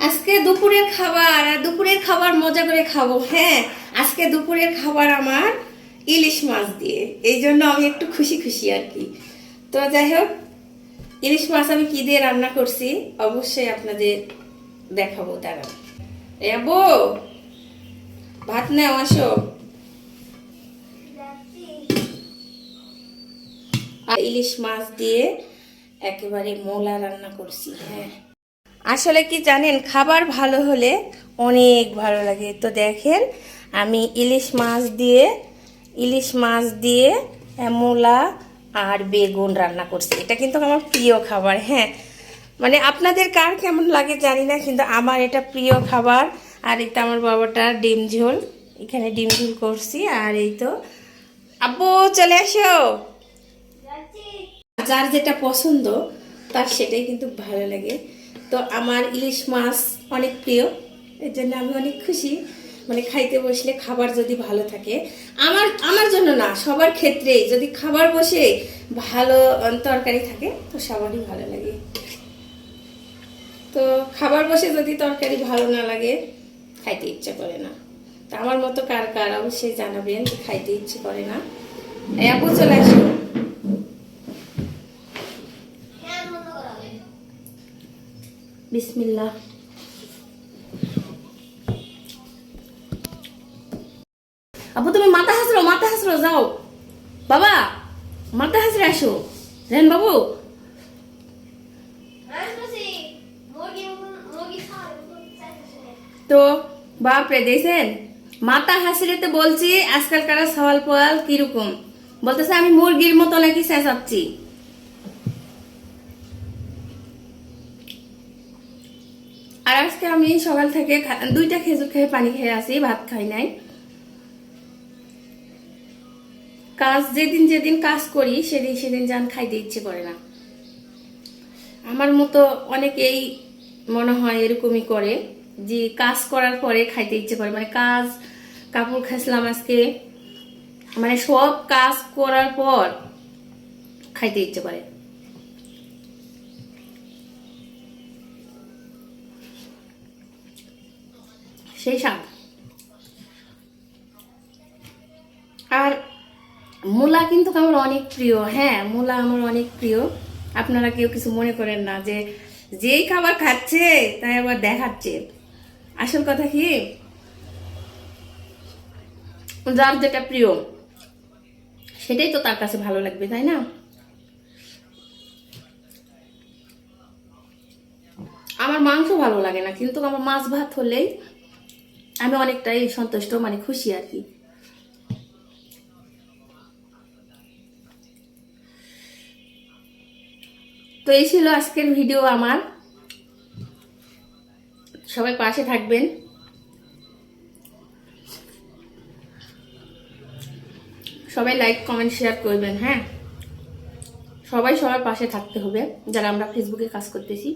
আজকে দুপুরের খাবার আর দুপুরের খাবার মজা করে খাবো। হ্যাঁ, আজকে দুপুরের খাবার আমার ইলিশ মাছ দিয়ে, এই জন্য আমি একটু খুশি খুশি আর কি। তো যাই হোক, ইলিশ মাছ আমি কি দিয়ে রান্না করছি অবশ্যই আপনাদের দেখাবো। তারা এবো ভাত নেও, আসো। আর ইলিশ মাছ দিয়ে একেবারে মোলা রান্না করছি। হ্যাঁ, আসলে কি জানেন, খাবার ভালো হলে অনেক ভালো লাগে। তো দেখেন, আমি ইলিশ মাছ দিয়ে মূলা আর বেগুন রান্না করছি। এটা কিন্তু আমার প্রিয় খাবার। হ্যাঁ, মানে আপনাদের কার কেমন লাগে জানি না, কিন্তু আমার এটা প্রিয় খাবার। আর এটা আমার বাবাটা ডিম ঝোল, এখানে ডিম ঝোল করছি। আর এই তো আব্বু চলে আসো, যার যেটা পছন্দ তার সেটাই কিন্তু ভালো লাগে। তো আমার ইলিশ মাছ অনেক প্রিয়, এর জন্য আমি অনেক খুশি। মানে খাইতে বসলে খাবার যদি ভালো থাকে, আমার জন্য না, সবার ক্ষেত্রেই যদি খাবার বসে ভালো তরকারি থাকে তো সবারই ভালো লাগে। তো খাবার বসে যদি তরকারি ভালো না লাগে, খাইতে ইচ্ছে করে না। তা আমার মতো কার কার অবশ্যই জানাবেন যে খাইতে ইচ্ছে করে না। আপু চলে আসো। বিসমিল্লাহ। আপু তুমি মাথা হাসরো যাও। বাবা মাথা হাসরে আসো। রেন বাবু, তো বাপরে দেখছেন, মাথা হাসিরেতে বলছি আজকালকার সওয়াল পোয়াল কিরকম বলতেছে, আমি মুরগির মতো নাকি চেঁচাচ্ছি। আর আজকে আমি সকাল থেকে দুইটা খেজুর খেয়ে পানি খেয়ে আসি, ভাত খাই নাই। কাজ যেদিন যেদিন কাজ করি সেদিন সেদিন যান খাইতে ইচ্ছে করে না। আমার মতো অনেকেই মনে হয় এরকমই করে, যে কাজ করার পরে খাইতে ইচ্ছে করে। মানে কাজ কাপড় খাইছিলাম আজকে, মানে সব কাজ করার পর খাইতে ইচ্ছে করে। সেই স্বাদ। আর মূলা কিন্তু আমার অনেক প্রিয়। হ্যাঁ, মূলা আমার অনেক প্রিয়। আপনারা কেউ কিছু মনে করেন না যে যেই খাবার খাচ্ছে তাই আবার দেখাচ্ছে। আসল কথা কি, যার যেটা প্রিয় সেটাই তো তার কাছে ভালো লাগবে, তাই না? আমার মাংস ভালো লাগে না, কিন্তু আমার মাছ ভাত হলেই আমি অনেকটাই সন্তুষ্ট, মানে খুশি আর কি। তো এই ছিল আজকের ভিডিও আমার। সবাই পাশে থাকবেন, সবাই লাইক কমেন্ট শেয়ার করবেন। হ্যাঁ, সবাই সবার পাশে থাকতে হবে যারা আমরা ফেসবুকে কাজ করতেছি।